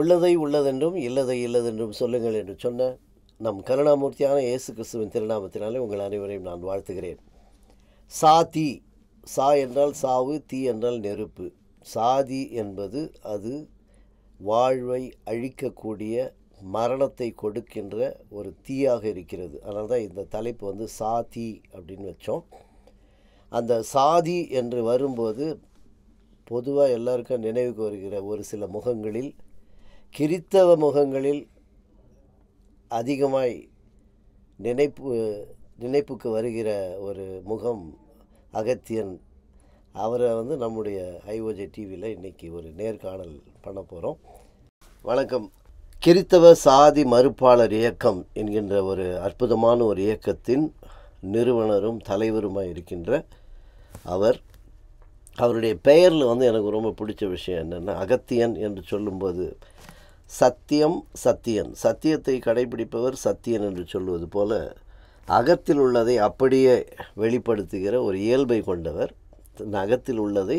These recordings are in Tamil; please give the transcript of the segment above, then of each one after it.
உள்ளதை உள்ளதென்றும் இல்லதை இல்லதென்றும் சொல்லுங்கள் என்று சொன்ன நம் கருணாமூர்த்தியான இயேசு கிறிஸ்துவின் திருநாமத்தினாலே உங்கள் அனைவரையும் நான் வாழ்த்துகிறேன். சாதி, சா என்றால் சாவு, தீ என்றால் நெருப்பு. சாதி என்பது அது வாழ்வை அழிக்கக்கூடிய மரணத்தை கொடுக்கின்ற ஒரு தீயாக இருக்கிறது. அதனால தான் இந்த தலைப்பு சாதி அப்படின்னு வச்சோம். அந்த சாதி என்று வரும்போது பொதுவாக எல்லாருக்கும் நினைவுக்கு வருகிற ஒரு சில முகங்களில், கிறித்தவ முகங்களில் அதிகமாய் நினைப்புக்கு வருகிற ஒரு முகம் அகத்தியன். அவரை நம்முடைய ஐஓஜே டிவியில் இன்றைக்கி ஒரு நேர்காணல் பண்ண போகிறோம். வணக்கம். கிறித்தவ சாதி மறுப்பாளர் இயக்கம் என்கின்ற ஒரு அற்புதமான ஒரு இயக்கத்தின் நிறுவனரும் தலைவருமாக இருக்கின்ற அவருடைய பெயரில் எனக்கு ரொம்ப பிடிச்ச விஷயம் என்னென்னா, அகத்தியன் என்று சொல்லும்போது சத்தியம் சத்தியன், சத்தியத்தை கடைபிடிப்பவர் சத்தியன் என்று சொல்லுவது போல அகத்தில் உள்ளதை அப்படியே வெளிப்படுத்துகிற ஒரு இயல்பை கொண்டவர். அகத்தில் உள்ளதை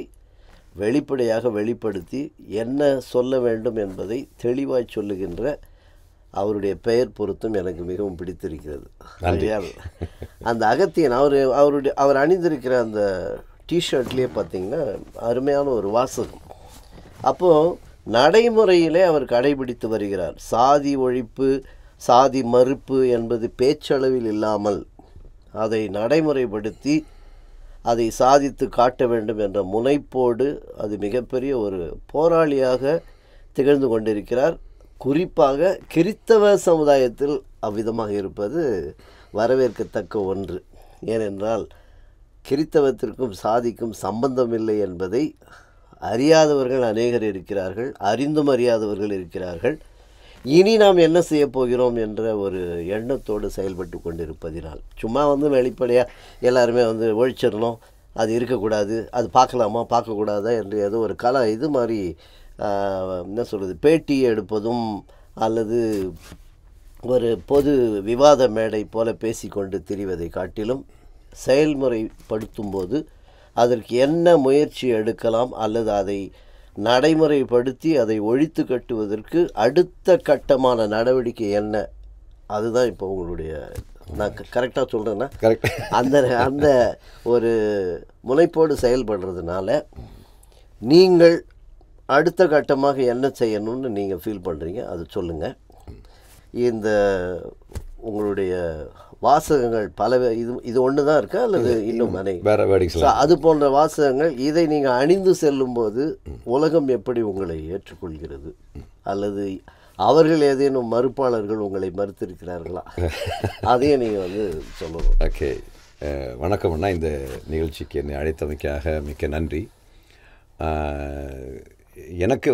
வெளிப்படையாக வெளிப்படுத்தி என்ன சொல்ல வேண்டும் என்பதை தெளிவாய் சொல்லுகின்ற அவருடைய பெயர் பொருத்தம் எனக்கு மிகவும் பிடித்திருக்கிறது. ஆகையால் அந்த அகத்தியன் அவர் அணிந்திருக்கிற அந்த டிஷர்ட்லேயே பார்த்திங்கன்னா அருமையான ஒரு வாசகம். அப்போது நடைமுறையிலே அவர் கடைபிடித்து வருகிறார். சாதி ஒழிப்பு, சாதி மறுப்பு என்பது பேச்சளவில் இல்லாமல் அதை நடைமுறைப்படுத்தி அதை சாதித்து காட்ட வேண்டும் என்ற முனைப்போடு அது மிகப்பெரிய ஒரு போராளியாக திகழ்ந்து கொண்டிருக்கிறார். குறிப்பாக கிறித்தவ சமுதாயத்தில் அவ்விதமாக இருப்பது வரவேற்கத்தக்க ஒன்று. ஏனென்றால் கிறித்தவத்திற்கும் சாதிக்கும் சம்பந்தமில்லை என்பதை அறியாதவர்கள் அநேகர் இருக்கிறார்கள், அறிந்தும் அறியாதவர்கள் இருக்கிறார்கள். இனி நாம் என்ன செய்ய போகிறோம் என்ற ஒரு எண்ணத்தோடு செயல்பட்டு கொண்டிருப்பதினால் சும்மா வெளிப்படையாக எல்லாருமே ஒழிச்சிடணும், அது இருக்கக்கூடாது, அது பார்க்கலாமா பார்க்கக்கூடாதா என்று ஏதோ ஒரு இது மாதிரி என்ன சொல்கிறது, பேட்டி எடுப்பதும் அல்லது ஒரு பொது விவாத மேடை போல பேசிக்கொண்டு திரிவதை காட்டிலும் செயல்முறைப்படுத்தும் போது அதற்கு என்ன முயற்சி எடுக்கலாம் அல்லது அதை நடைமுறைப்படுத்தி அதை ஒழித்து கட்டுவதற்கு அடுத்த கட்டமான நடவடிக்கை என்ன, அதுதான் இப்போ உங்களுடைய, நான் கரெக்டாக சொல்கிறேன்னா அந்த ஒரு முனைப்போடு செயல்படுறதுனால நீங்கள் அடுத்த கட்டமாக என்ன செய்யணும்னு நீங்கள் ஃபீல் பண்ணுறீங்க, அது சொல்லுங்கள். இந்த உங்களுடைய வாசகங்கள் பல இது ஒன்று தான் இருக்கா அல்லது இன்னும் அது போன்ற வாசகங்கள், இதை நீங்கள் அணிந்து செல்லும்போது உலகம் எப்படி உங்களை ஏற்றுக்கொள்கிறது அல்லது அவர்கள் ஏதேனும் மறுப்பாளர்கள் உங்களை மறுத்திருக்கிறார்களா, அதையும் நீங்கள் சொல்லணும். ஓகே, வணக்கம் அண்ணா. இந்த நிகழ்ச்சிக்கு என்னை அழைத்தமைக்காக மிக்க நன்றி. எனக்கு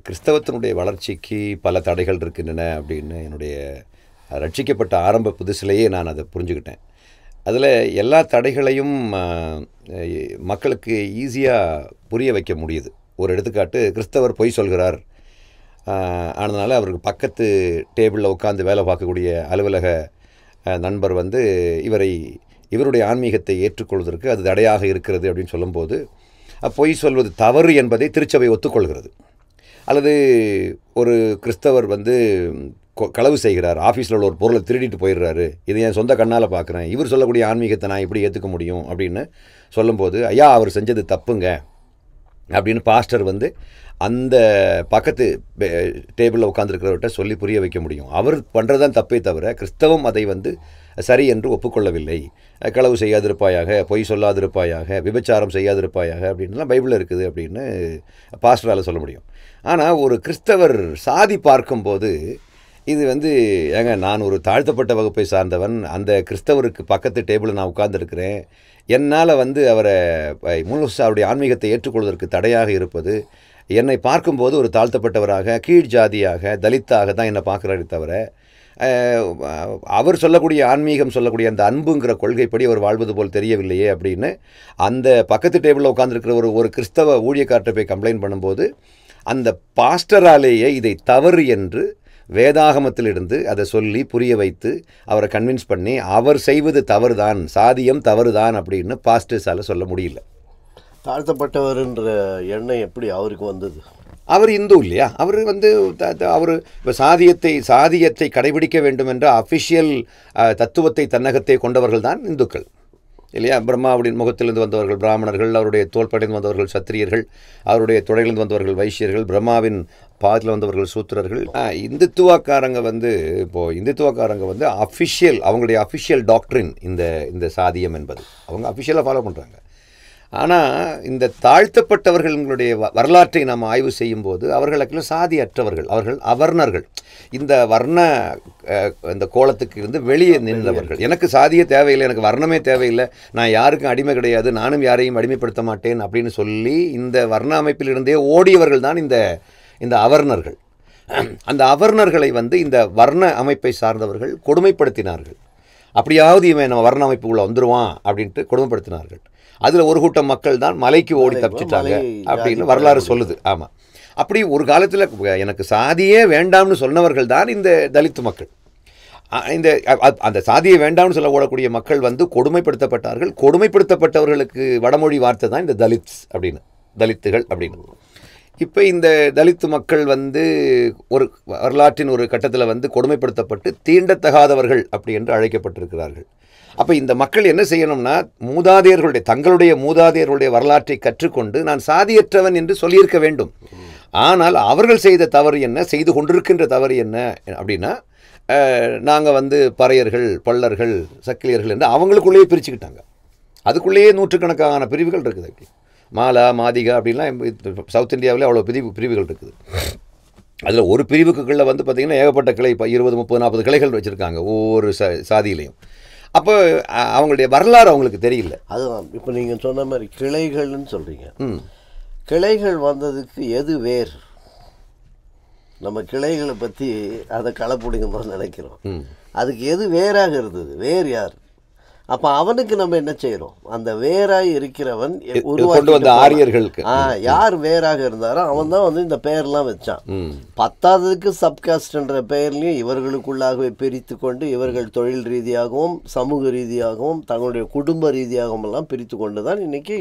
கிறிஸ்தவத்தினுடைய வளர்ச்சிக்கு பல தடைகள் இருக்கின்றன அப்படின்னு என்னுடைய ரட்சிக்கப்பட்ட ஆரம்ப புதுசிலேயே நான் அதை புரிஞ்சுக்கிட்டேன். அதில் எல்லா தடைகளையும் மக்களுக்கு ஈஸியாக புரிய வைக்க முடியுது. ஒரு எடுத்துக்காட்டு, கிறிஸ்தவர் பொய் சொல்கிறார், அதனால் அவருக்கு பக்கத்து டேபிளில் உட்காந்து வேலை பார்க்கக்கூடிய அலுவலக நண்பர் இவருடைய ஆன்மீகத்தை ஏற்றுக்கொள்வதற்கு அது தடையாக இருக்கிறது அப்படின்னு சொல்லும்போது பொய் சொல்வது தவறு என்பதை திருச்சபை ஒத்துக்கொள்கிறது. அல்லது ஒரு கிறிஸ்தவர் களவு செய்கிறார், ஆஃபீஸில் உள்ள ஒரு பொருளை திருடிட்டு போயிடுறாரு, இதை என் சொந்த கண்ணால் பார்க்குறேன், இவர் சொல்லக்கூடிய ஆன்மீகத்தை நான் எப்படி ஏற்றுக்க முடியும் அப்படின்னு சொல்லும்போது, ஐயா அவர் செஞ்சது தப்புங்க அப்படின்னு பாஸ்டர் அந்த பக்கத்து டேபிளில் உட்காந்துருக்கிறவர்கிட்ட சொல்லி புரிய வைக்க முடியும். அவர் பண்ணுறதான் தப்பே தவிர கிறிஸ்தவம் அதை சரி என்று ஒப்புக்கொள்ளவில்லை. களவு செய்யாதிருப்பாயாக, பொய் சொல்லாதிருப்பாயாக, விபச்சாரம் செய்யாதிருப்பாயாக அப்படின்லாம் பைபிளில் இருக்குது அப்படின்னு பாஸ்டரால் சொல்ல முடியும். ஆனால் ஒரு கிறிஸ்தவர் சாதி பார்க்கும்போது இது ஏங்க நான் ஒரு தாழ்த்தப்பட்ட வகுப்பை சார்ந்தவன், அந்த கிறிஸ்தவருக்கு பக்கத்து டேபிளில் நான் உட்கார்ந்துருக்கிறேன், என்னால் அவரை முழுசாக அவருடைய ஆன்மீகத்தை ஏற்றுக்கொள்வதற்கு தடையாக இருப்பது, என்னை பார்க்கும்போது ஒரு தாழ்த்தப்பட்டவராக, கீழ் ஜாதியாக, தலித்தாக தான் என்னை பார்க்குறாரு தவிர அவர் சொல்லக்கூடிய ஆன்மீகம் சொல்லக்கூடிய அந்த அன்புங்கிற கொள்கைப்படி அவர் வாழ்வது போல் தெரியவில்லையே அப்படின்னு அந்த பக்கத்து டேபிளில் உட்காந்துருக்கிற ஒரு கிறிஸ்தவ ஊழியக்கார்ட்ட போய் கம்ப்ளைண்ட் பண்ணும்போது அந்த பாஸ்டராலேயே இதை தவறு என்று வேதாகமத்திலிருந்து அதை சொல்லி புரிய வைத்து அவரை கன்வின்ஸ் பண்ணி அவர் செய்வது தவறுதான், சாதியம் தவறுதான் அப்படின்னு பாஸ்டர்ஸால் சொல்ல முடியல. தாழ்த்தப்பட்டவர்ன்ற எண்ணம் எப்படி அவருக்கு வந்தது? அவர் இந்து இல்லையா? அவர் வந்து அவர் இப்போ சாதியத்தை கடைபிடிக்க வேண்டும் என்ற அஃபிஷியல் தத்துவத்தை தன்னகத்தை கொண்டவர்கள் தான் இந்துக்கள் இல்லையா? பிரம்மாவுடைய முகத்திலிருந்து வந்தவர்கள் பிராமணர்கள், அவருடைய தோள்படைந்து வந்தவர்கள் சத்திரியர்கள், அவருடைய தொடையிலிருந்து வந்தவர்கள் வைசியர்கள், பிரம்மாவின் பாதத்தில் வந்தவர்கள் சூத்திரர்கள். இந்துத்துவக்காரங்க வந்து அஃபிஷியல் அவங்களுடைய அஃபிஷியல் டாக்ட்ரின் இந்த சாதியம் என்பது அவங்க அஃபிஷியலாக ஃபாலோ பண்ணுறாங்க. ஆனால் இந்த தாழ்த்தப்பட்டவர்களுடைய வரலாற்றை நாம் ஆய்வு செய்யும்போது அவர்களுக்கு சாதி அற்றவர்கள், அவர்கள் அவர்ணர்கள், இந்த வர்ண இந்த கோலத்துக்கு இருந்து வெளியே நின்றவர்கள். எனக்கு சாதியே தேவையில்லை, எனக்கு வர்ணமே தேவையில்லை, நான் யாருக்கும் அடிமை கிடையாது, நானும் யாரையும் அடிமைப்படுத்த மாட்டேன் அப்படின்னு சொல்லி இந்த வர்ண அமைப்பிலிருந்தே ஓடியவர்கள் தான் இந்த அவர்ணர்கள். அந்த அவர்ணர்களை வந்து இந்த வர்ண அமைப்பை சார்ந்தவர்கள் கொடுமைப்படுத்தினார்கள். அப்படியாவது இவன் நம்ம வர்ண அமைப்புக்குள்ளே வந்துடுவான் அப்படின்ட்டு கொடுமைப்படுத்தினார்கள். அதில் ஒரு கூட்டம் மக்கள் தான் மலைக்கு ஓடி தப்பிச்சிட்டாங்க அப்படின்னு வரலாறு சொல்லுது. ஆமாம், அப்படி ஒரு காலத்தில் எனக்கு சாதியே வேண்டாம்னு சொன்னவர்கள் தான் இந்த தலித்து மக்கள். அந்த சாதியை வேண்டாம்னு சொல்ல ஓடக்கூடிய மக்கள் வந்து கொடுமைப்படுத்தப்பட்டார்கள். கொடுமைப்படுத்தப்பட்டவர்களுக்கு வடமொழி வார்த்தை தான் இந்த தலித்துகள் அப்படின்னு. இப்போ இந்த தலித்து மக்கள் வந்து ஒரு வரலாற்றின் ஒரு கட்டத்தில் வந்து கொடுமைப்படுத்தப்பட்டு தீண்டத்தகாதவர்கள் அப்படி என்று அழைக்கப்பட்டிருக்கிறார்கள். அப்போ இந்த மக்கள் என்ன செய்யணும்னா தங்களுடைய மூதாதையர்களுடைய வரலாற்றை கற்றுக்கொண்டு நான் சாதியற்றவன் என்று சொல்லியிருக்க வேண்டும். ஆனால் அவர்கள் செய்த தவறு என்ன, செய்து கொண்டிருக்கின்ற தவறு என்ன அப்படின்னா, நாங்கள் வந்து பறையர்கள், பள்ளர்கள், சக்கிலியர்கள் என்று அவங்களுக்குள்ளேயே பிரிச்சுக்கிட்டாங்க. அதுக்குள்ளேயே நூற்றுக்கணக்கான பிரிவுகள் இருக்குது. மாலா, மாதிகா அப்படின்லாம் சவுத் இந்தியாவில் அவ்வளோ பிரிவுகள் இருக்குது. அதில் ஒரு பிரிவுக்குள்ளே வந்து பார்த்திங்கன்னா ஏகப்பட்ட கிளை, 20, 30, 40 கிளைகள் வச்சுருக்காங்க ஒவ்வொரு சாதியிலையும். அப்போ அவங்களுடைய வரலாறு அவங்களுக்கு தெரியல. அதுதான் இப்போ நீங்கள் சொன்ன மாதிரி கிளைகள்னு சொல்கிறீங்க. கிளைகள் வந்ததுக்கு எது வேர்? நம்ம கிளைகளை பற்றி அதை களப்பிடிக்கும் போது நினைக்கிறோம். அதுக்கு எது வேறாக இருந்தது? வேர் யார்? அப்போ அவனுக்கு நம்ம என்ன செய்கிறோம்? அந்த வேராக இருக்கிறவன் கொண்டு வந்த ஆரியர்களுக்கு யார் வேறாக இருந்தாரோ அவன் தான் வந்து இந்த பெயர்லாம் வச்சான். பத்தாவதுக்கு சப்காஸ்ட்ன்ற பெயர்லையும் இவர்களுக்குள்ளாகவே பிரித்து கொண்டு இவர்கள் தொழில் ரீதியாகவும் சமூக ரீதியாகவும் தங்களுடைய குடும்ப ரீதியாகவும் எல்லாம் பிரித்து கொண்டு தான் இன்னைக்கு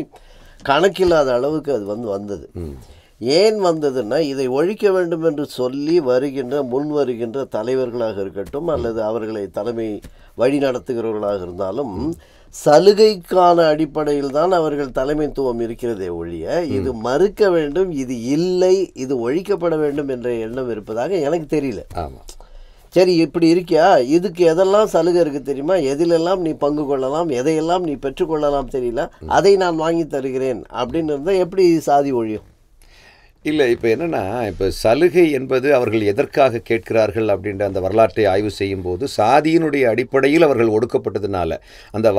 கணக்கில்லாத அளவுக்கு அது வந்தது. ஏன் வந்ததுன்னா, இதை ஒழிக்க வேண்டும் என்று சொல்லி முன் வருகின்ற தலைவர்களாக இருக்கட்டும் அல்லது அவர்களை தலைமை வழி நடத்துகிறவர்களாக இருந்தாலும் சலுகைக்கான அடிப்படையில் தான் அவர்கள் தலைமைத்துவம் இருக்கிறதே ஒழிய இது மறுக்க வேண்டும், இது இல்லை, இது ஒழிக்கப்பட வேண்டும் என்ற எண்ணம் இருப்பதாக எனக்கு தெரியல. சரி, இப்படி இருக்கியா, இதுக்கு எதெல்லாம் சலுகை இருக்குது தெரியுமா, எதிலெல்லாம் நீ பங்கு கொள்ளலாம், எதையெல்லாம் நீ பெற்றுக்கொள்ளலாம் தெரியல, அதை நான் வாங்கி தருகிறேன் அப்படின்னு இருந்தால் எப்படி சாதி ஒழியும்? இல்லை, இப்போ என்னென்னா, இப்போ சலுகை என்பது அவர்கள் எதற்காக கேட்கிறார்கள் அப்படின்ற அந்த வரலாற்றை ஆய்வு செய்யும்போது சாதியினுடைய அடிப்படையில் அவர்கள் ஒடுக்கப்பட்டதுனால, அந்த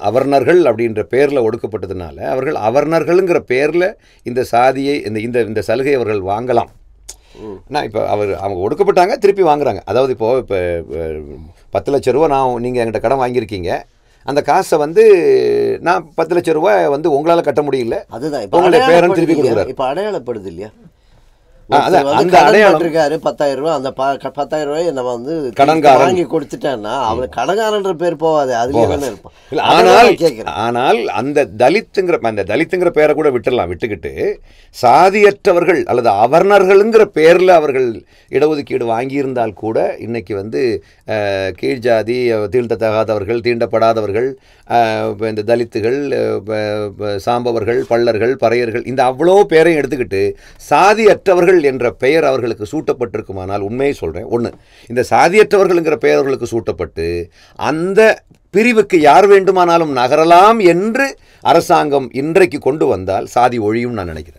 அவர்ணர்கள் அப்படின்ற பேரில் ஒடுக்கப்பட்டதுனால அவர்கள் அவர்ணர்கள்ங்கிற பேரில் இந்த சாதியை இந்த சலுகை அவர்கள் வாங்கலாம். நான் இப்போ அவங்க ஒடுக்கப்பட்டாங்க, திருப்பி வாங்குறாங்க. அதாவது இப்போ 10 லட்ச ரூபா நீங்கள் என்கிட்ட கடன் வாங்கியிருக்கீங்க, அந்த காசை வந்து நான் 10 லட்ச ரூபாய் வந்து உங்களால் கட்ட முடியல, அதுதான் உங்களுடைய பேரன் திருப்பி கொடுக்குறாரு. இப்போ அடையாளப்படுது இல்லையா? அந்த அடையாளம் இருக்காரு 10,000 ரூபாய், அந்த 10,000 ரூபாய் நம்ம வந்து கடன்காரன் வாங்கி கொடுத்துட்டேன்னா அவனுக்கு கடன்காரன்ற பேர் போகாது, அதுலேயே தானே இருப்பான். ஆனால் அந்த தலித்துங்கிற பேரை கூட விட்டுக்கிட்டு சாதியற்றவர்கள் அல்லது அவர்ணர்கள்ங்கிற பேரில் அவர்கள் இடஒதுக்கீடு வாங்கியிருந்தால் கூட இன்னைக்கு வந்து கீழ் ஜாதி, தீண்டத்தகாதவர்கள், தீண்டப்படாதவர்கள், இந்த தலித்துகள், சாம்பவர்கள், பள்ளர்கள், பறையர்கள், இந்த அவ்வளோ பேரையும் எடுத்துக்கிட்டு சாதியற்றவர்கள் என்ற பெயர் அவர்களுக்கு சூட்டப்பட்டிருக்குமானால், உண்மையை சொல்கிறேன், ஒன்று, இந்த சாதியற்றவர்கள்ங்கிற பெயர் அவர்களுக்கு சூட்டப்பட்டு அந்த பிரிவுக்கு யார் வேண்டுமானாலும் நகரலாம் என்று அரசாங்கம் இன்றைக்கு கொண்டு வந்தால் சாதி ஒழியும் நான் நினைக்கிறேன்.